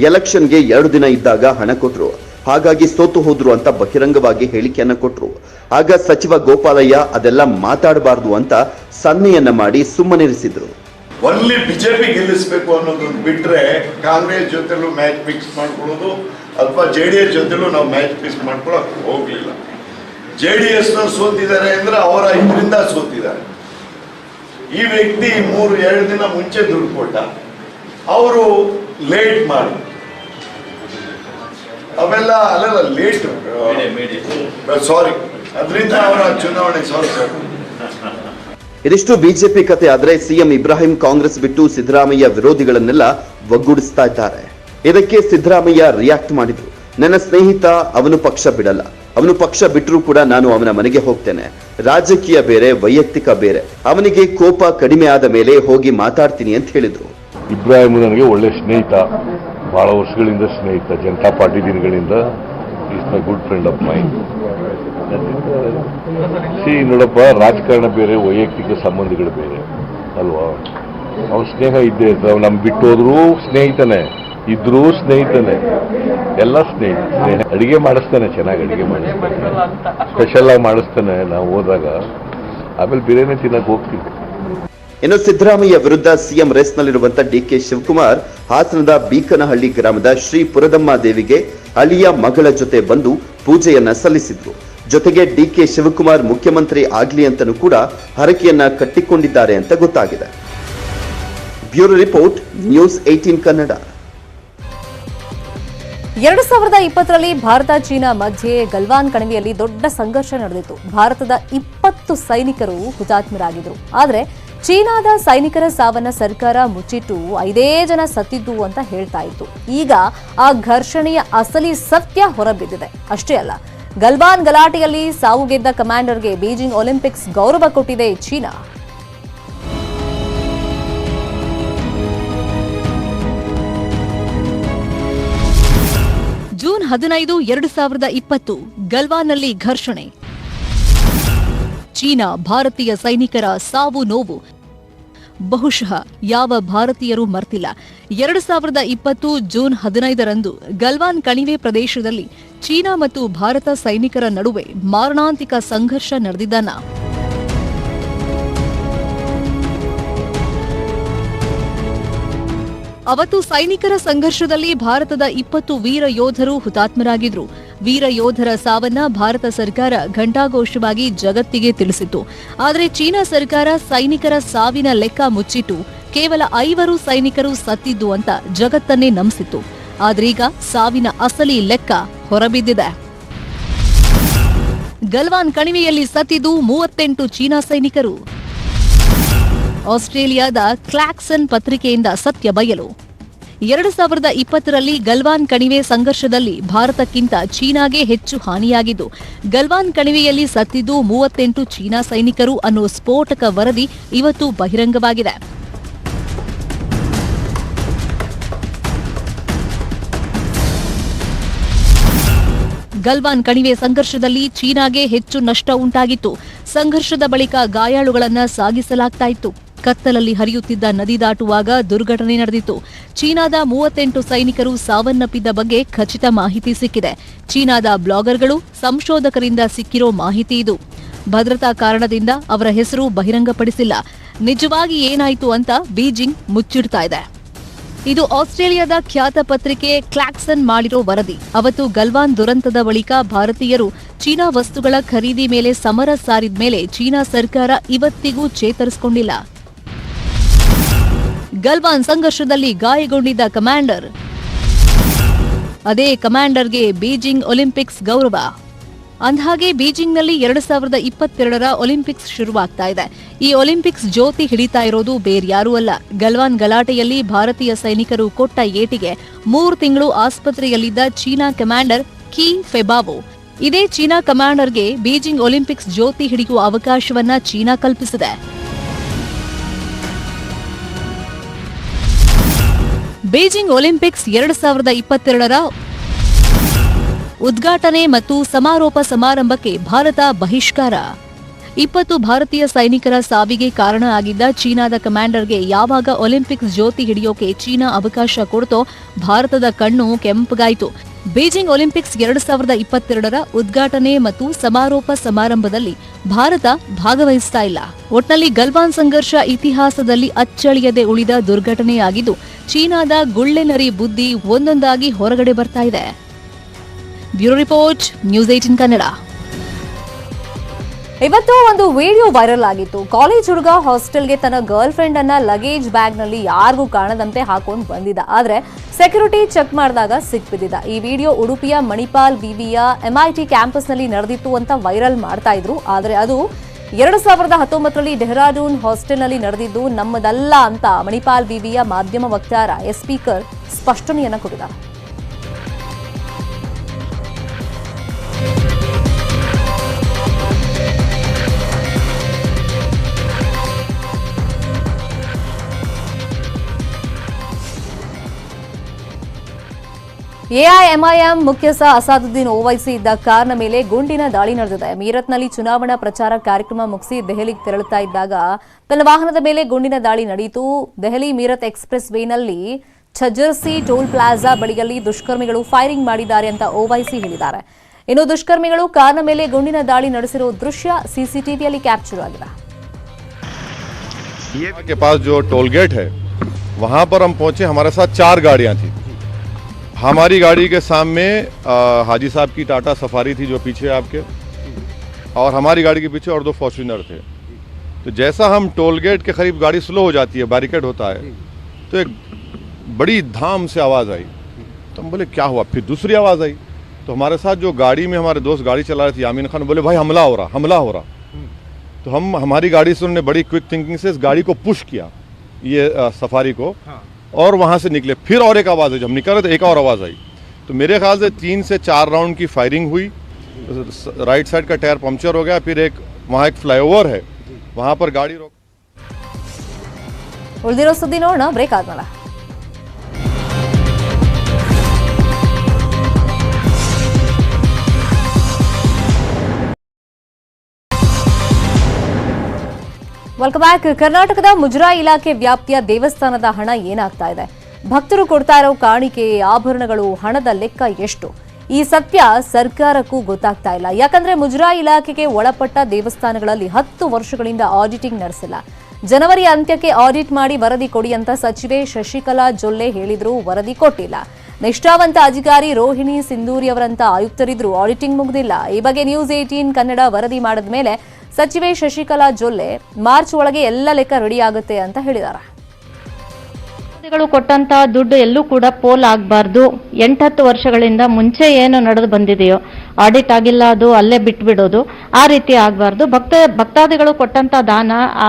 ಎಲೆಕ್ಷನ್ಗೆ 2 ದಿನ ಇದ್ದಾಗ ಹಣ ಕೊಟ್ರು, ಹಾಗಾಗಿ ಸೋತು ಹೋದ್ರು ಅಂತ ಬಹಿರಂಗವಾಗಿ ಹೇಳಿಕೆಯನ್ನ ಕೊಟ್ರು. ಆಗ ಸಚಿವ ಗೋಪಾಲಯ್ಯ ಅದೆಲ್ಲ ಮಾತಾಡಬಾರ್ದು ಅಂತ ಸನ್ನೆಯನ್ನ ಮಾಡಿ ಸುಮ್ಮನಿರಿಸಿದ್ರು. ಒನ್ಲಿ ಬಿಜೆಪಿ ಗೆಲ್ಲಿಸಬೇಕು ಅನ್ನೋದನ್ನ ಬಿಟ್ರೆ ಕಾಂಗ್ರೆಸ್ ಜೊತೆಲೂ ಮ್ಯಾಚ್ ಫಿಕ್ಸ್ ಮಾಡ್ಕೊಳ್ಳೋದು ಅಥವಾ JDS ಜೊತೆಲೂ ನಾವು ಮ್ಯಾಚ್ ಫಿಕ್ಸ್ ಮಾಡ್ಕೊಳಕ್ ಹೋಗ್ಲಿಲ್ಲ. JDS ಸೋತಿದ್ದಾರೆ ಅಂದ್ರೆ ಅವರ ಇದರಿಂದ ಸೋತಿದ್ದಾರೆ. ಈ ವ್ಯಕ್ತಿ 2 ದಿನ ಮುಂಚೆ ದುಡ್ಡು ಕೊಟ್ಟ, ಅವರು ಲೇಟ್ ಮಾಡಿ ಅವೆಲ್ಲ ಅಲ್ಲೆಲ್ಲ ಲೇಟ್ ಸಾರಿ ಅದರಿಂದ ಅವರ ಚುನಾವಣೆ ಇದಿಷ್ಟು ಬಿಜೆಪಿ ಕತೆ. ಆದ್ರೆ ಸಿಎಂ ಇಬ್ರಾಹಿಂ ಕಾಂಗ್ರೆಸ್ ಬಿಟ್ಟು ಸಿದ್ದರಾಮಯ್ಯ ವಿರೋಧಿಗಳನ್ನೆಲ್ಲ ಒಗ್ಗೂಡಿಸ್ತಾ ಇದ್ದಾರೆ. ಇದಕ್ಕೆ ಸಿದ್ದರಾಮಯ್ಯ ರಿಯಾಕ್ಟ್ ಮಾಡಿದ್ರು. ನನ್ನ ಸ್ನೇಹಿತ, ಅವನು ಪಕ್ಷ ಬಿಡಲ್ಲ, ಅವನು ಪಕ್ಷ ಬಿಟ್ಟರೂ ಕೂಡ ನಾನು ಅವನ ಮನೆಗೆ ಹೋಗ್ತೇನೆ. ರಾಜಕೀಯ ಬೇರೆ, ವೈಯಕ್ತಿಕ ಬೇರೆ. ಅವನಿಗೆ ಕೋಪ ಕಡಿಮೆ ಆದ ಮೇಲೆ ಹೋಗಿ ಮಾತಾಡ್ತೀನಿ ಅಂತ ಹೇಳಿದ್ರು. ಇಬ್ರಾಹಿಂ ನನಗೆ ಒಳ್ಳೆ ಸ್ನೇಹಿತ, ಬಹಳ ವರ್ಷಗಳಿಂದ ಸ್ನೇಹಿತ, ಜನತಾ ಪಾರ್ಟಿ ದಿನಗಳಿಂದ is my good friend of mind. ನೋಡಪ್ಪ, ರಾಜಕಾರಣ ಬೇರೆ, ವೈಯಕ್ತಿಕ ಸಂಬಂಧಗಳು ಬೇರೆ ಅಲ್ವಾ. ಅವ್ನ ಸ್ನೇಹ ಇದ್ದೇ ಇರ್ತದೆ. ಅವ್ನು ನಮ್ಗೆ ಬಿಟ್ಟು ಹೋದ್ರೂ ಸ್ನೇಹಿತನೇ, ಇದ್ರೂ ಸ್ನೇಹಿತನೇ, ಎಲ್ಲ ಸ್ನೇಹ. ಅಡಿಗೆ ಮಾಡಿಸ್ತಾನೆ, ಚೆನ್ನಾಗಿ ಅಡಿಗೆ ಮಾಡಿಸ್ತಾನೆ, ಸ್ಪೆಷಲ್ ಆಗಿ ಮಾಡಿಸ್ತಾನೆ. ನಾವು ಹೋದಾಗ ಆಮೇಲೆ ಬಿರಿಯಾನಿ ತಿನ್ನಕ್ಕೆ ಹೋಗ್ತೀವಿ. ಇನ್ನು ಸಿದ್ದರಾಮಯ್ಯ ವಿರುದ್ಧ ಸಿಎಂ ರೇಸ್ನಲ್ಲಿರುವಂತಹ ಡಿಕೆ ಶಿವಕುಮಾರ್ ಹಾಸನದ ಬೀಕನಹಳ್ಳಿ ಗ್ರಾಮದ ಶ್ರೀ ಪುರದಮ್ಮ ದೇವಿಗೆ ಅಳಿಯ ಮಗಳ ಜೊತೆ ಬಂದು ಪೂಜೆಯನ್ನ ಸಲ್ಲಿಸಿದ್ರು. ಜೊತೆಗೆ ಡಿಕೆ ಶಿವಕುಮಾರ್ ಮುಖ್ಯಮಂತ್ರಿ ಆಗ್ಲಿ ಅಂತಲೂ ಕೂಡ ಹರಕೆಯನ್ನ ಕಟ್ಟಿಕೊಂಡಿದ್ದಾರೆ ಅಂತ ಗೊತ್ತಾಗಿದೆ. Bureau report, news 18 Kannada. 2020ರಲ್ಲಿ ಭಾರತ ಚೀನಾ ಮಧ್ಯೆ ಗಲ್ವಾನ್ ಕಣಿವೆಯಲ್ಲಿ ದೊಡ್ಡ ಸಂಘರ್ಷ ನಡೆದಿತ್ತು. ಭಾರತದ 20 ಸೈನಿಕರು ಹುತಾತ್ಮರಾಗಿದ್ರು. ಆದರೆ ಚೀನಾದ ಸೈನಿಕರ ಸಾವನ್ನ ಸರ್ಕಾರ ಮುಚ್ಚಿಟ್ಟು 5 ಜನ ಸತ್ತಿದ್ದು ಅಂತ ಹೇಳ್ತಾ ಇತ್ತು. ಈಗ ಆ ಘರ್ಷಣೆಯ ಅಸಲಿ ಸತ್ಯ ಹೊರಬಿದ್ದಿದೆ. ಅಷ್ಟೇ ಅಲ್ಲ, ಗಲ್ವಾನ್ ಗಲಾಟೆಯಲ್ಲಿ ಸಾವು ಗೆದ್ದ ಕಮಾಂಡರ್ಗೆ ಬೀಜಿಂಗ್ ಒಲಿಂಪಿಕ್ಸ್ ಗೌರವ ಕೊಟ್ಟಿದೆ ಚೀನಾ. ಜೂನ್ 15, 2020 ಗಲ್ವಾನ್ನಲ್ಲಿ ಘರ್ಷಣೆ. ಚೀನಾ ಭಾರತೀಯ ಸೈನಿಕರ ಸಾವು ನೋವು ಬಹುಶಃ ಯಾವ ಭಾರತೀಯರೂ ಮರ್ತಿಲ್ಲ. 2020 ಜೂನ್ 15ರಂದು ಗಲ್ವಾನ್ ಕಣಿವೆ ಪ್ರದೇಶದಲ್ಲಿ ಚೀನಾ ಮತ್ತು ಭಾರತ ಸೈನಿಕರ ನಡುವೆ ಮಾರಣಾಂತಿಕ ಸಂಘರ್ಷ ನಡೆದಿದ್ದಾನ. ಅವತ್ತು ಸೈನಿಕರ ಸಂಘರ್ಷದಲ್ಲಿ ಭಾರತದ 20 ವೀರ ಯೋಧರು ಹುತಾತ್ಮರಾಗಿದ್ರು. ವೀರ ಯೋಧರ ಸಾವನ್ನ ಭಾರತ ಸರ್ಕಾರ ಘಂಟಾಘೋಷವಾಗಿ ಜಗತ್ತಿಗೆ ತಿಳಿಸಿತ್ತು. ಆದರೆ ಚೀನಾ ಸರ್ಕಾರ ಸೈನಿಕರ ಸಾವಿನ ಲೆಕ್ಕ ಮುಚ್ಚಿಟ್ಟು ಕೇವಲ 5 ಸೈನಿಕರು ಸತ್ತಿದ್ದು ಅಂತ ಜಗತ್ತನ್ನೇ ನಂಬಿಸಿತ್ತು. ಆದ್ರೀಗ ಸಾವಿನ ಅಸಲಿ ಲೆಕ್ಕ ಹೊರಬಿದ್ದಿದೆ. ಗಲ್ವಾನ್ ಕಣಿವೆಯಲ್ಲಿ ಸತ್ತಿದ್ದು 38 ಚೀನಾ ಸೈನಿಕರು. ಆಸ್ಟ್ರೇಲಿಯಾದ ಕ್ಲಾಕ್ಸನ್ ಪತ್ರಿಕೆಯಿಂದ ಸತ್ಯ ಬಯಲು. 2020ರಲ್ಲಿ ಗಲ್ವಾನ್ ಕಣಿವೆ ಸಂಘರ್ಷದಲ್ಲಿ ಭಾರತಕ್ಕಿಂತ ಚೀನಾಗೆ ಹೆಚ್ಚು ಹಾನಿಯಾಗಿದ್ದು, ಗಲ್ವಾನ್ ಕಣಿವೆಯಲ್ಲಿ ಸತ್ತಿದ್ದು 38 ಚೀನಾ ಸೈನಿಕರು ಅನ್ನೋ ಸ್ಫೋಟಕ ವರದಿ ಇವತ್ತು ಬಹಿರಂಗವಾಗಿದೆ. ಗಲ್ವಾನ್ ಕಣಿವೆ ಸಂಘರ್ಷದಲ್ಲಿ ಚೀನಾಗೆ ಹೆಚ್ಚು ನಷ್ಟ ಉಂಟಾಗಿತ್ತು. ಸಂಘರ್ಷದ ಬಳಿಕ ಗಾಯಾಳುಗಳನ್ನು ಸಾಗಿಸಲಾಗ್ತಾ ಇತ್ತು. ಕತ್ತಲಲ್ಲಿ ಹರಿಯುತ್ತಿದ್ದ ನದಿ ದಾಟುವಾಗ ದುರ್ಘಟನೆ ನಡೆದಿತ್ತು. ಚೀನಾದ 38 ಸೈನಿಕರು ಸಾವನ್ನಪ್ಪಿದ್ದ ಬಗ್ಗೆ ಖಚಿತ ಮಾಹಿತಿ ಸಿಕ್ಕಿದೆ. ಚೀನಾದ ಬ್ಲಾಗರ್ಗಳು, ಸಂಶೋಧಕರಿಂದ ಸಿಕ್ಕಿರೋ ಮಾಹಿತಿ ಇದು. ಭದ್ರತಾ ಕಾರಣದಿಂದ ಅವರ ಹೆಸರು ಬಹಿರಂಗಪಡಿಸಿಲ್ಲ. ನಿಜವಾಗಿ ಏನಾಯಿತು ಅಂತ ಬೀಜಿಂಗ್ ಮುಚ್ಚಿಡ್ತಾ ಇದೆ. ಇದು ಆಸ್ಟ್ರೇಲಿಯಾದ ಖ್ಯಾತ ಪತ್ರಿಕೆ ಕ್ಲಾಕ್ಸನ್ ಮಾಡಿರೋ ವರದಿ. ಅವತ್ತು ಗಲ್ವಾನ್ ದುರಂತದ ಬಳಿಕ ಭಾರತೀಯರು ಚೀನಾ ವಸ್ತುಗಳ ಖರೀದಿ ಮೇಲೆ ಸಮರ ಸಾರಿದ ಮೇಲೆ ಚೀನಾ ಸರ್ಕಾರ ಇವತ್ತಿಗೂ ಚೇತರಿಸಿಕೊಂಡಿಲ್ಲ. ಗಲ್ವಾನ್ ಸಂಘರ್ಷದಲ್ಲಿ ಗಾಯಗೊಂಡಿದ್ದ ಕಮಾಂಡರ್, ಅದೇ ಕಮಾಂಡರ್ಗೆ ಬೀಜಿಂಗ್ ಒಲಿಂಪಿಕ್ಸ್ ಗೌರವ. ಅಂದಹಾಗೆ ಬೀಜಿಂಗ್ನಲ್ಲಿ 2022ರ ಒಲಿಂಪಿಕ್ಸ್ ಶುರುವಾಗ್ತಾ ಇದೆ. ಈ ಒಲಿಂಪಿಕ್ಸ್ ಜ್ಯೋತಿ ಹಿಡಿತಾ ಇರೋದು ಬೇರ್ಯಾರೂ ಅಲ್ಲ, ಗಲ್ವಾನ್ ಗಲಾಟೆಯಲ್ಲಿ ಭಾರತೀಯ ಸೈನಿಕರು ಕೊಟ್ಟ ಏಟಿಗೆ 3 ತಿಂಗಳು ಆಸ್ಪತ್ರೆಯಲ್ಲಿದ್ದ ಚೀನಾ ಕಮಾಂಡರ್ ಕಿ ಫೆಬಾವೋ. ಇದೇ ಚೀನಾ ಕಮಾಂಡರ್ಗೆ ಬೀಜಿಂಗ್ ಒಲಿಂಪಿಕ್ಸ್ ಜ್ಯೋತಿ ಹಿಡಿಯುವ ಅವಕಾಶವನ್ನ ಚೀನಾ ಕಲ್ಪಿಸಿದೆ. ಬೀಜಿಂಗ್ ಒಲಿಂಪಿಕ್ಸ್ 2022ರ ಉದ್ಘಾಟನೆ ಮತ್ತು ಸಮಾರೋಪ ಸಮಾರಂಭಕ್ಕೆ ಭಾರತ ಬಹಿಷ್ಕಾರ. 20 ಭಾರತೀಯ ಸೈನಿಕರ ಸಾವಿಗೆ ಕಾರಣ ಆಗಿದ್ದ ಚೀನಾದ ಕಮಾಂಡರ್ಗೆ ಯಾವಾಗ ಒಲಿಂಪಿಕ್ಸ್ ಜ್ಯೋತಿ ಹಿಡಿಯೋಕೆ ಚೀನಾ ಅವಕಾಶ ಕೊಡ್ತೋ ಭಾರತದ ಕಣ್ಣು ಕೆಂಪಗಾಯಿತು. ಬೀಜಿಂಗ್ ಒಲಿಂಪಿಕ್ಸ್ 2022ರ ಉದ್ಘಾಟನೆ ಮತ್ತು ಸಮಾರೋಪ ಸಮಾರಂಭದಲ್ಲಿ ಭಾರತ ಭಾಗವಹಿಸ್ತಾ ಇಲ್ಲ. ಒಟ್ನಲ್ಲಿ ಗಲ್ವಾನ್ ಸಂಘರ್ಷ ಇತಿಹಾಸದಲ್ಲಿ ಅಚ್ಚಳಿಯದೆ ಉಳಿದ ದುರ್ಘಟನೆಯಾಗಿದ್ದು, ಚೀನಾದ ಗುಳ್ಳೆನರಿ ಬುದ್ಧಿ ಒಂದೊಂದಾಗಿ ಹೊರಗಡೆ ಬರ್ತಾ ಇದೆ. Bureau report, news 18 Kannada. ಇವತ್ತು ಒಂದು ವಿಡಿಯೋ ವೈರಲ್ ಆಗಿತ್ತು. ಕಾಲೇಜ್ ಹುಡುಗ ಹಾಸ್ಟೆಲ್ಗೆ ತನ್ನ ಗರ್ಲ್ ಫ್ರೆಂಡ್ ಅನ್ನ ಲಗೇಜ್ ಬ್ಯಾಗ್ ನಲ್ಲಿ ಯಾರಿಗೂ ಕಾಣದಂತೆ ಹಾಕೊಂಡು ಬಂದಿದ್ದ. ಆದ್ರೆ ಸೆಕ್ಯೂರಿಟಿ ಚೆಕ್ ಮಾಡಿದಾಗ ಸಿಕ್ಬಿದ್ದಿದ್ದ. ಈ ವಿಡಿಯೋ ಉಡುಪಿಯ ಮಣಿಪಾಲ್ ವಿವಿಯ MIT ಕ್ಯಾಂಪಸ್ ನಲ್ಲಿ ನಡೆದಿತ್ತು ಅಂತ ವೈರಲ್ ಮಾಡ್ತಾ ಇದ್ರು. ಆದ್ರೆ ಅದು 2019ರಲ್ಲಿ ಡೆಹ್ರಾಡೂನ್ ಹಾಸ್ಟೆಲ್ನಲ್ಲಿ ನಡೆದಿದ್ದು ನಮ್ಮದಲ್ಲ ಅಂತ ಮಣಿಪಾಲ್ ವಿವಿಯ ಮಾಧ್ಯಮ ವಕ್ತಾರ ಸ್ಪೀಕರ್ ಸ್ಪಷ್ಟನೆಯನ್ನ ಕೊಟ್ಟಿದ್ದಾರೆ. ಎಐಎಂಐಎಂ ಮುಖ್ಯಸ್ಥ ಅಸಾದುದ್ದೀನ್ ಓವೈಸಿ ಇದ್ದ ಕಾರ್ನ ಮೇಲೆ ಗುಂಡಿನ ದಾಳಿ ನಡೆದಿದೆ. ಮೀರತ್ನಲ್ಲಿ ಚುನಾವಣಾ ಪ್ರಚಾರ ಕಾರ್ಯಕ್ರಮ ಮುಗಿಸಿ ದೆಹಲಿಗೆ ತೆರಳುತ್ತಾ ಇದ್ದಾಗ ತನ್ನ ವಾಹನದ ಮೇಲೆ ಗುಂಡಿನ ದಾಳಿ ನಡೆಯಿತು. ದೆಹಲಿ ಮೀರತ್ ಎಕ್ಸ್ಪ್ರೆಸ್ ವೇನಲ್ಲಿ ಛಜರ್ಸಿ ಟೋಲ್ ಪ್ಲಾಜಾ ಬಳಿಯಲ್ಲಿ ದುಷ್ಕರ್ಮಿಗಳು ಫೈರಿಂಗ್ ಮಾಡಿದ್ದಾರೆ ಅಂತ ಓವೈಸಿ ಹೇಳಿದ್ದಾರೆ. ಇನ್ನು ದುಷ್ಕರ್ಮಿಗಳು ಕಾರ್ನ ಮೇಲೆ ಗುಂಡಿನ ದಾಳಿ ನಡೆಸಿರುವ ದೃಶ್ಯ ಸಿಸಿಟಿವಿಯಲ್ಲಿ ಕ್ಯಾಪ್ಚರ್ ಆಗಿದೆ. के पास जो टोल गेट है वहाँ पर हम पहुँचे, हमारे साथ 4 गाड़ियाँ थी। हमारी गाड़ी के सामने हाजी साहब की टाटा सफारी थी जो पीछे आपके, और हमारी गाड़ी के पीछे और 2 फॉर्च्यूनर थे। तो जैसा हम टोल गेट के करीब गाड़ी स्लो हो जाती है, बैरिकेड होता है, तो एक बड़ी धाम से आवाज़ आई। तो हम बोले क्या हुआ, फिर दूसरी आवाज़ आई। तो हमारे साथ जो गाड़ी में हमारे दोस्त गाड़ी चला रहे थे यामीन खान, बोले भाई हमला हो रहा। तो हमारी गाड़ी से उन्होंने बड़ी क्विक थिंकिंग से इस गाड़ी को पुश किया, ये सफारी को, और वहाँ से निकले। फिर और एक आवाज़ आई, जब निकल रहे तो एक और आवाज़ आई। तो मेरे ख्याल से 3 से 4 राउंड की फायरिंग हुई। राइट साइड का टायर पंक्चर हो गया। फिर वहाँ एक फ्लाईओवर है, वहाँ पर गाड़ी रोक। ಉಳಿದಿರೋ ಸುದ್ದಿ ನೋಡೋಣ, ಬ್ರೇಕ್ ಆದ್ಮೇಲೆ. Welcome back. ಕರ್ನಾಟಕದ ಮುಜರಾಯಿ ಇಲಾಖೆ ವ್ಯಾಪ್ತಿಯ ದೇವಸ್ಥಾನದ ಹಣ ಏನಾಗ್ತಾ ಇದೆ, ಭಕ್ತರು ಕೊಡ್ತಾ ಇರೋ ಕಾಣಿಕೆ, ಆಭರಣಗಳು, ಹಣದ ಲೆಕ್ಕ ಎಷ್ಟು, ಈ ಸತ್ಯ ಸರ್ಕಾರಕ್ಕೂ ಗೊತ್ತಾಗ್ತಾ ಇಲ್ಲ. ಯಾಕಂದ್ರೆ ಮುಜರಾಯಿ ಇಲಾಖೆಗೆ ಒಳಪಟ್ಟ ದೇವಸ್ಥಾನಗಳಲ್ಲಿ 10 ವರ್ಷಗಳಿಂದ ಆಡಿಟಿಂಗ್ ನಡೆಸಿಲ್ಲ. ಜನವರಿ ಅಂತ್ಯಕ್ಕೆ ಆಡಿಟ್ ಮಾಡಿ ವರದಿ ಕೊಡಿ ಅಂತ ಸಚಿವೆ ಶಶಿಕಲಾ ಜೊಲ್ಲೆ ಹೇಳಿದ್ರು, ವರದಿ ಕೊಟ್ಟಿಲ್ಲ. ನಿಷ್ಠಾವಂತ ಅಧಿಕಾರಿ ರೋಹಿಣಿ ಸಿಂಧೂರಿ ಅವರಂತ ಆಯುಕ್ತರಿದ್ರು, ಆಡಿಟಿಂಗ್ ಮುಗಿದಿಲ್ಲ. ಈ ಬಗ್ಗೆ ನ್ಯೂಸ್ 18 ಕನ್ನಡ ವರದಿ ಮಾಡಿದ ಮೇಲೆ ಸಚಿವೆ ಶಶಿಕಲಾ ಜೊಲ್ಲೆ ಮಾರ್ಚ್ ಒಳಗೆ ಎಲ್ಲ ಲೆಕ್ಕ ರೆಡಿ ಆಗುತ್ತೆ ಅಂತ ಹೇಳಿದ್ದಾರೆ. ಕೊಟ್ಟಂತ ದುಡ್ಡು ಎಲ್ಲೂ ಕೂಡ ಪೋಲ್ ಆಗಬಾರ್ದು. 8-10 ವರ್ಷಗಳಿಂದ ಮುಂಚೆ ಏನು ನಡೆದು ಬಂದಿದೆಯೋ, ಆಡಿಟ್ ಆಗಿಲ್ಲ ಅದು ಅಲ್ಲೇ ಬಿಟ್ಬಿಡೋದು, ಆ ರೀತಿ ಆಗಬಾರ್ದು. ಭಕ್ತಾದಿಗಳು ಕೊಟ್ಟಂತ ದಾನ, ಆ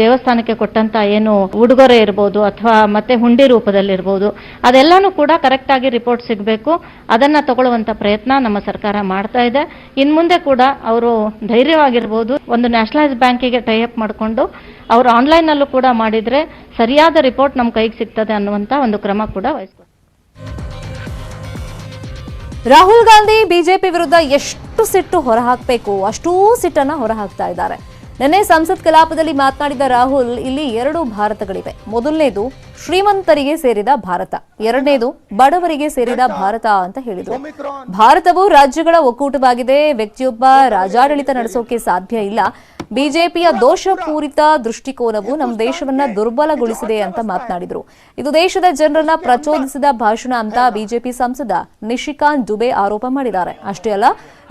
ದೇವಸ್ಥಾನಕ್ಕೆ ಕೊಟ್ಟಂತ ಏನು ಉಡುಗೊರೆ ಇರ್ಬೋದು ಅಥವಾ ಮತ್ತೆ ಹುಂಡಿ ರೂಪದಲ್ಲಿ ಇರ್ಬೋದು, ಅದೆಲ್ಲಾನು ಕೂಡ ಕರೆಕ್ಟ್ ಆಗಿ ರಿಪೋರ್ಟ್ ಸಿಗಬೇಕು. ಅದನ್ನ ತಗೊಳ್ಳುವಂತ ಪ್ರಯತ್ನ ನಮ್ಮ ಸರ್ಕಾರ ಮಾಡ್ತಾ ಇದೆ. ಇನ್ ಮುಂದೆ ಕೂಡ ಅವರು ಧೈರ್ಯವಾಗಿರ್ಬೋದು. ಒಂದು ನ್ಯಾಷನಲೈಸ್ ಬ್ಯಾಂಕಿಗೆ ಟೈ ಅಪ್ ಮಾಡಿಕೊಂಡು ಅವರು ಆನ್ಲೈನ್ ಅಲ್ಲೂ ಕೂಡ ಮಾಡಿದ್ರೆ ಸರಿಯಾದ ರಿಪೋರ್ಟ್ ನಮ್ಮ ಕೈಗೆ ಸಿಗ್ತದೆ ಅನ್ನುವಂತ ಒಂದು ಕ್ರಮ ಕೂಡ ವಹಿಸ್ತಾರೆ. ರಾಹುಲ್ ಗಾಂಧಿ ಬಿಜೆಪಿ ವಿರುದ್ಧ ಎಷ್ಟು ಸಿಟ್ಟು ಹೊರಹಾಕಬೇಕು ಅಷ್ಟೂ ಸಿಟ್ಟನ್ನ ಹೊರಹಾಕ್ತಾ ಇದ್ದಾರೆ. ನಿನ್ನೆ ಸಂಸತ್ ಕಲಾಪದಲ್ಲಿ ಮಾತನಾಡಿದ ರಾಹುಲ್, ಇಲ್ಲಿ 2 ಭಾರತಗಳಿವೆ. ಮೊದಲನೇದು ಶ್ರೀಮಂತರಿಗೆ ಸೇರಿದ ಭಾರತ, ಎರಡನೇದು ಬಡವರಿಗೆ ಸೇರಿದ ಭಾರತ ಅಂತ ಹೇಳಿದ್ರು. ಭಾರತವು ರಾಜ್ಯಗಳ ಒಕ್ಕೂಟವಾಗಿದೆ. ವ್ಯಕ್ತಿಯೊಬ್ಬ ರಾಜಾಡಳಿತ ನಡೆಸೋಕೆ ಸಾಧ್ಯ ಇಲ್ಲ. ಬಿಜೆಪಿಯ ದೋಷಪೂರಿತ ದೃಷ್ಟಿಕೋನವು ನಮ್ಮ ದೇಶವನ್ನ ದುರ್ಬಲಗೊಳಿಸಿದೆ ಅಂತ ಮಾತನಾಡಿದ್ರು. ಇದು ದೇಶದ ಜನರನ್ನ ಪ್ರಚೋದಿಸಿದ ಭಾಷಣ ಅಂತ ಬಿಜೆಪಿ ಸಂಸದ ನಿಶಿಕಾಂತ್ ದುಬೆ ಆರೋಪ ಮಾಡಿದ್ದಾರೆ. ಅಷ್ಟೇ ಅಲ್ಲ,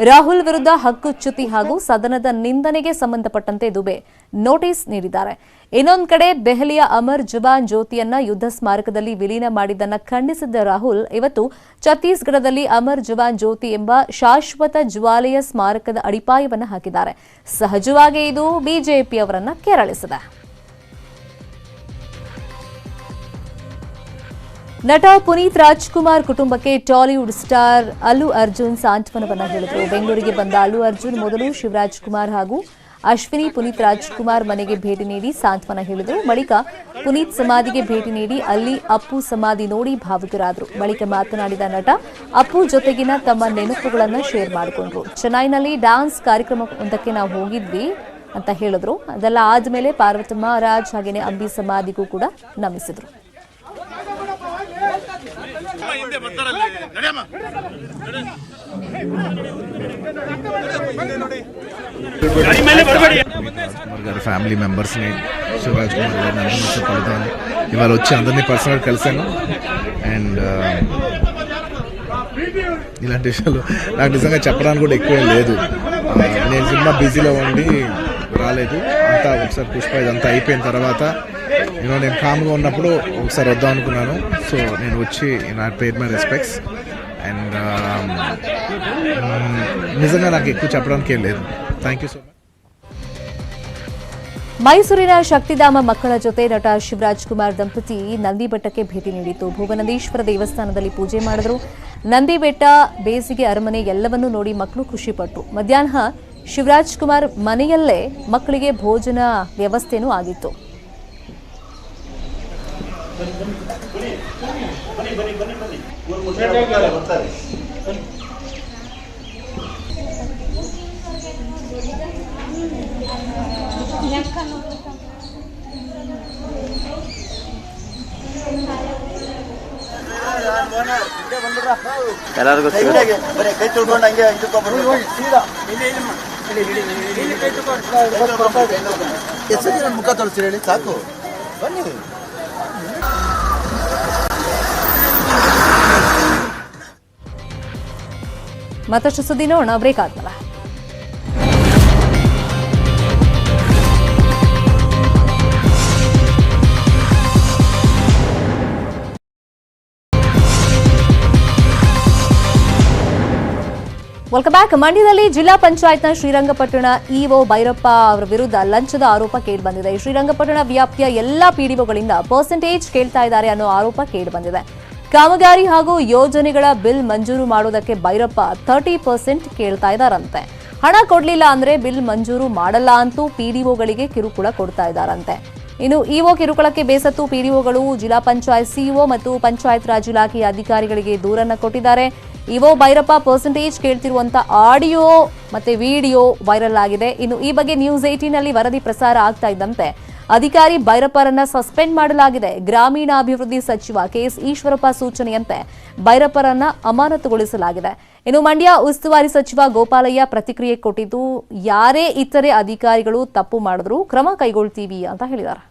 ರಾಹುಲ್ ವಿರುದ್ಧ ಹಕ್ಕುಚ್ಯುತಿ ಹಾಗೂ ಸದನದ ನಿಂದನೆಗೆ ಸಂಬಂಧಪಟ್ಟಂತೆ ದುಬೆ ನೋಟಿಸ್ ನೀಡಿದ್ದಾರೆ. ಇನ್ನೊಂದು ಕಡೆ ದೆಹಲಿಯ ಅಮರ್ ಜವಾನ್ ಜ್ಯೋತಿಯನ್ನ ಯುದ್ಧ ಸ್ಮಾರಕದಲ್ಲಿ ವಿಲೀನ ಮಾಡಿದ್ದನ್ನ ಖಂಡಿಸಿದ್ದ ರಾಹುಲ್ ಇವತ್ತು ಛತ್ತೀಸ್ಗಢದಲ್ಲಿ ಅಮರ್ ಜವಾನ್ ಜ್ಯೋತಿ ಎಂಬ ಶಾಶ್ವತ ಜ್ವಾಲೆಯ ಸ್ಮಾರಕದ ಅಡಿಪಾಯವನ್ನು ಹಾಕಿದ್ದಾರೆ. ಸಹಜವಾಗಿ ಇದು ಬಿಜೆಪಿಯವರನ್ನ ಕೆರಳಿಸಿದೆ. ನಟ ಪುನೀತ್ ರಾಜ್ಕುಮಾರ್ ಕುಟುಂಬಕ್ಕೆ ಟಾಲಿವುಡ್ ಸ್ಟಾರ್ ಅಲ್ಲು ಅರ್ಜುನ್ ಸಾಂತ್ವನವನ್ನ ಹೇಳಿದರು. ಬೆಂಗಳೂರಿಗೆ ಬಂದ ಅಲ್ಲು ಅರ್ಜುನ್ ಮೊದಲು ಶಿವರಾಜ್ ಕುಮಾರ್ ಹಾಗೂ ಅಶ್ವಿನಿ ಪುನೀತ್ ರಾಜ್ಕುಮಾರ್ ಮನೆಗೆ ಭೇಟಿ ನೀಡಿ ಸಾಂತ್ವನ ಹೇಳಿದರು. ಬಳಿಕ ಪುನೀತ್ ಸಮಾಧಿಗೆ ಭೇಟಿ ನೀಡಿ ಅಲ್ಲಿ ಅಪ್ಪು ಸಮಾಧಿ ನೋಡಿ ಭಾವುಕರಾದರು. ಬಳಿಕ ಮಾತನಾಡಿದ ನಟ ಅಪ್ಪು ಜೊತೆಗಿನ ತಮ್ಮ ನೆನಪುಗಳನ್ನು ಶೇರ್ ಮಾಡಿಕೊಂಡ್ರು. ಚೆನ್ನೈನಲ್ಲಿ ಡ್ಯಾನ್ಸ್ ಕಾರ್ಯಕ್ರಮವೊಂದಕ್ಕೆ ನಾವು ಹೋಗಿದ್ವಿ ಅಂತ ಹೇಳಿದ್ರು. ಅದೆಲ್ಲ ಆದ್ಮೇಲೆ ಪಾರ್ವತಮ್ಮ ರಾಜ್ ಹಾಗೇನೆ ಅಂಬಿ ಸಮಾಧಿಗೂ ಕೂಡ ನಮಿಸಿದ್ರು. గారి ఫ్యామిలీ మెంబర్స్ని, శివరాజ్ కుమార్ గారిని అందరినీ వచ్చి కలుద్దాను. ఇవాళ వచ్చి అందరినీ పర్సనల్గా కలిశాను. అండ్ ఇలాంటి విషయాలు నాకు నిజంగా చెప్పడానికి కూడా ఎక్కువ లేదు. నేను సినిమా బిజీలో ఉండి రాలేదు. అంతా ఒకసారి పుష్ప ఇదంతా అయిపోయిన తర్వాత నేను కామ్గా ఉన్నప్పుడు ఒకసారి వద్దాం అనుకున్నాను. సో నేను వచ్చి I paid my respects. And నిజంగా నాకు ఎక్కువ చెప్పడానికి ఏం లేదు. Thank you so much. ಮೈಸೂರಿನ ಶಕ್ತಿಧಾಮ ಮಕ್ಕಳ ಜೊತೆ ನಟ ಶಿವರಾಜ್ ಕುಮಾರ್ ದಂಪತಿ ನಂದಿ ಬೆಟ್ಟಕ್ಕೆ ಭೇಟಿ ನೀಡಿತು. ಭುವನಂದೀಶ್ವರ ದೇವಸ್ಥಾನದಲ್ಲಿ ಪೂಜೆ ಮಾಡಿದ್ರು. ನಂದಿ ಬೆಟ್ಟ, ಬೇಸಿಗೆ ಅರಮನೆ ಎಲ್ಲವನ್ನೂ ನೋಡಿ ಮಕ್ಕಳು ಖುಷಿಪಟ್ಟರು. ಮಧ್ಯಾಹ್ನ ಶಿವರಾಜ್ ಕುಮಾರ್ ಮನೆಯಲ್ಲೇ ಮಕ್ಕಳಿಗೆ ಭೋಜನ ವ್ಯವಸ್ಥೆನೂ ಆಗಿತ್ತು. ಎಲ್ಲರಿಗೂ ಕೈ ತೊಳ್ಕೊಂಡು ಹಂಗೆ ಮುಖ ತೋರಿಸಿ ಹೇಳಿ ಸಾಕು ಬನ್ನಿ. ಮತ್ತಷ್ಟು ಸುದ್ದಿ ನೋಡೋಣ ಬ್ರೇಕ್ ಆದ್ಮೇಲೆ. Welcome back. ಮಂಡ್ಯದಲ್ಲಿ ಜಿಲ್ಲಾ ಪಂಚಾಯತ್ನ ಶ್ರೀರಂಗಪಟ್ಟಣ ಇಒ ಭೈರಪ್ಪ ಅವರ ವಿರುದ್ಧ ಲಂಚದ ಆರೋಪ ಕೇಳಿಬಂದಿದೆ. ಶ್ರೀರಂಗಪಟ್ಟಣ ವ್ಯಾಪ್ತಿಯ ಎಲ್ಲಾ ಪಿಡಿಒಗಳಿಂದ ಪರ್ಸೆಂಟೇಜ್ ಕೇಳ್ತಾ ಇದ್ದಾರೆ ಅನ್ನೋ ಆರೋಪ ಕೇಳಿಬಂದಿದೆ. ಕಾಮಗಾರಿ ಹಾಗೂ ಯೋಜನೆಗಳ ಬಿಲ್ ಮಂಜೂರು ಮಾಡೋದಕ್ಕೆ ಭೈರಪ್ಪ 30% ಕೇಳ್ತಾ ಇದ್ದಾರಂತೆ. ಹಣ ಕೊಡ್ಲಿಲ್ಲ ಅಂದ್ರೆ ಬಿಲ್ ಮಂಜೂರು ಮಾಡಲ್ಲ ಅಂತೂ ಪಿಡಿಒಗಳಿಗೆ ಕಿರುಕುಳ ಕೊಡ್ತಾ ಇದ್ದಾರಂತೆ. ಇನ್ನು ಇಒ ಕಿರುಕುಳಕ್ಕೆ ಬೇಸತ್ತು ಪಿಡಿಒಗಳು ಜಿಲ್ಲಾ ಪಂಚಾಯತ್ ಸಿಇಒ ಮತ್ತು ಪಂಚಾಯತ್ ರಾಜ್ ಇಲಾಖೆಯ ಅಧಿಕಾರಿಗಳಿಗೆ ದೂರನ್ನ ಕೊಟ್ಟಿದ್ದಾರೆ. ಇಒ ಭೈರಪ್ಪ ಪರ್ಸೆಂಟೇಜ್ ಕೇಳ್ತಿರುವಂತ ಆಡಿಯೋ ಮತ್ತೆ ವಿಡಿಯೋ ವೈರಲ್ ಆಗಿದೆ. ಇನ್ನು ಈ ಬಗ್ಗೆ ನ್ಯೂಸ್ 18 ನಲ್ಲಿ ವರದಿ ಪ್ರಸಾರ ಆಗ್ತಾ ಇದ್ದಂತೆ ಅಧಿಕಾರಿ ಭೈರಪ್ಪರನ್ನ ಸಸ್ಪೆಂಡ್ ಮಾಡಲಾಗಿದೆ. ಗ್ರಾಮೀಣಾಭಿವೃದ್ಧಿ ಸಚಿವ ಕೆಎಸ್ ಈಶ್ವರಪ್ಪ ಸೂಚನೆಯಂತೆ ಭೈರಪ್ಪರನ್ನ ಅಮಾನತುಗೊಳಿಸಲಾಗಿದೆ. ಇನ್ನು ಮಂಡ್ಯ ಉಸ್ತುವಾರಿ ಸಚಿವ ಗೋಪಾಲಯ್ಯ ಪ್ರತಿಕ್ರಿಯೆ ಕೊಟ್ಟಿದ್ದು, ಯಾರೇ ಇತರೆ ಅಧಿಕಾರಿಗಳು ತಪ್ಪು ಮಾಡಿದ್ರು ಕ್ರಮ ಕೈಗೊಳ್ತೀವಿ ಅಂತ ಹೇಳಿದ್ದಾರೆ.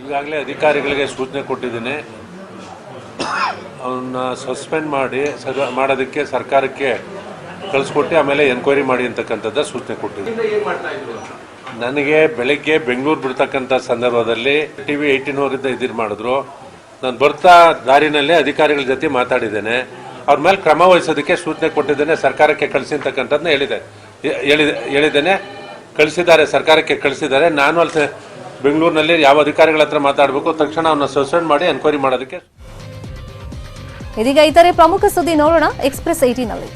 ಈಗಾಗಲೇ ಅಧಿಕಾರಿಗಳಿಗೆ ಸೂಚನೆ ಕೊಟ್ಟಿದ್ದೇನೆ. ಅವನ್ನ ಸಸ್ಪೆಂಡ್ ಮಾಡೋದಕ್ಕೆ ಸರ್ಕಾರಕ್ಕೆ ಕಳಿಸ್ಕೊಟ್ಟು ಆಮೇಲೆ ಎನ್ಕ್ವೈರಿ ಮಾಡಿ ಅಂತಕ್ಕಂಥದ್ದು ಸೂಚನೆ ಕೊಟ್ಟಿದ್ದೆ. ನನಗೆ ಬೆಳಗ್ಗೆ ಬೆಂಗಳೂರು ಬಿಡ್ತಕ್ಕಂಥ ಸಂದರ್ಭದಲ್ಲಿ TV 18 ಅವರಿಂದ ಇದಿರು ಮಾಡಿದ್ರು. ನಾನು ಬರ್ತಾ ದಾರಿನಲ್ಲೇ ಅಧಿಕಾರಿಗಳ ಜೊತೆ ಮಾತಾಡಿದ್ದೇನೆ. ಅವ್ರ ಮೇಲೆ ಕ್ರಮ ವಹಿಸೋದಕ್ಕೆ ಸೂಚನೆ ಕೊಟ್ಟಿದ್ದೇನೆ. ಸರ್ಕಾರಕ್ಕೆ ಕಳಿಸಿರ್ತಕ್ಕಂಥದ್ದನ್ನ ಹೇಳಿದ್ದೇನೆ. ಕಳಿಸಿದ್ದಾರೆ, ಸರ್ಕಾರಕ್ಕೆ ಕಳಿಸಿದ್ದಾರೆ. ನಾನು ಅಲ್ಲಿ ಬೆಂಗಳೂರಿನಲ್ಲಿ ಯಾವ ಅಧಿಕಾರಿಗಳ ಹತ್ರ ಮಾತಾಡಬೇಕು, ತಕ್ಷಣ ಅವನ್ನ ಸಸ್ಪೆಂಡ್ ಮಾಡಿ ಎನ್ಕ್ವೈರಿ ಮಾಡೋದಕ್ಕೆ. ಇದೀಗ ಇತರೆ ಪ್ರಮುಖ ಸುದ್ದಿ ನೋಡೋಣ ಎಕ್ಸ್‌ಪ್ರೆಸ್ 18 ನಲ್ಲಿ.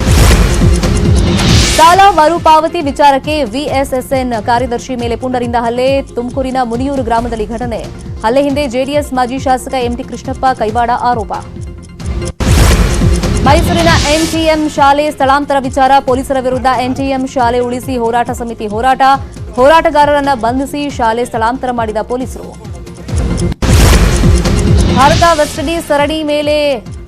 ಸಾಲ ಮರುಪಾವತಿ ವಿಚಾರಕ್ಕೆ ವಿಎಸ್ಎಸ್ಎನ್ ಕಾರ್ಯದರ್ಶಿ ಮೇಲೆ ಪುಂಡರಿಂದ ಹಲ್ಲೆ. ತುಮಕೂರಿನ ಮುನಿಯೂರು ಗ್ರಾಮದಲ್ಲಿ ಘಟನೆ. ಹಲ್ಲೆ ಹಿಂದೆ ಜೆಡಿಎಸ್ ಮಾಜಿ ಶಾಸಕ ಎಂಟಿ ಕೃಷ್ಣಪ್ಪ ಕೈವಾಡ ಆರೋಪ. ಮೈಸೂರಿನ ಎನ್ಟಿಎಂ ಶಾಲೆ ಸ್ಥಳಾಂತರ ವಿಚಾರ. ಪೊಲೀಸರ ವಿರುದ್ಧ ಎನ್ಟಿಎಂ ಶಾಲೆ ಉಳಿಸಿ ಹೋರಾಟ ಸಮಿತಿ ಹೋರಾಟ. ಹೋರಾಟಗಾರರನ್ನ ಬಂಧಿಸಿ ಶಾಲೆ ಸ್ಥಳಾಂತರ ಮಾಡಿದ ಪೊಲೀಸರು. ಭಾರತ ವೆಸ್ಟ್ ಇಂಡೀಸ್ ಸರಣಿ ಮೇಲೆ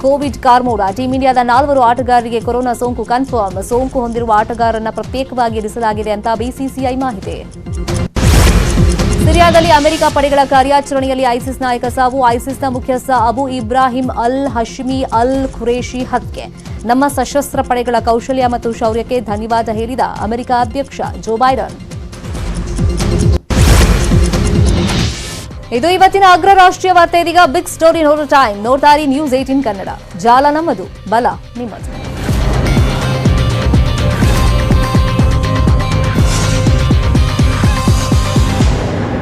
ಕೋವಿಡ್ ಕಾರ್ಮೋಡ. ಟೀಂ ಇಂಡಿಯಾದ 4 ಆಟಗಾರರಿಗೆ ಕೊರೋನಾ ಸೋಂಕು ಕನ್ಫರ್ಮ್. ಸೋಂಕು ಹೊಂದಿರುವ ಆಟಗಾರರನ್ನ ಪ್ರತ್ಯೇಕವಾಗಿ ಇರಿಸಲಾಗಿದೆ ಅಂತ ಬಿಸಿಸಿಐ ಮಾಹಿತಿ. ಸಿರಿಯಾದಲ್ಲಿ ಅಮೆರಿಕ ಪಡೆಗಳ ಕಾರ್ಯಾಚರಣೆಯಲ್ಲಿ ಐಸಿಸ್ ನಾಯಕ ಸಾವು. ಐಸಿಸ್ನ ಮುಖ್ಯಸ್ಥ ಅಬು ಇಬ್ರಾಹಿಂ ಅಲ್ ಹಶ್ಮಿ ಅಲ್ ಖುರೇಶಿ ಹತ್ಯೆ. ನಮ್ಮ ಸಶಸ್ತ್ರ ಪಡೆಗಳ ಕೌಶಲ್ಯ ಮತ್ತು ಶೌರ್ಯಕ್ಕೆ ಧನ್ಯವಾದ ಹೇಳಿದ ಅಮೆರಿಕ ಅಧ್ಯಕ್ಷ ಜೋ ಬೈಡನ್. ಇದು ಇವತ್ತಿನ ಅಗ್ರ ರಾಷ್ಟ್ರೀಯ ವಾರ್ತೆ. ಇದೀಗ ಬಿಗ್ ಸ್ಟೋರಿ ನೋಡೋ ಟೈಮ್. ನೋಡ್ತಾರಿ ನ್ಯೂಸ್ 18 ಕನ್ನಡ. ಜಾಲ ನಮ್ಮದು, ಬಲ ನಿಮ್ಮದು.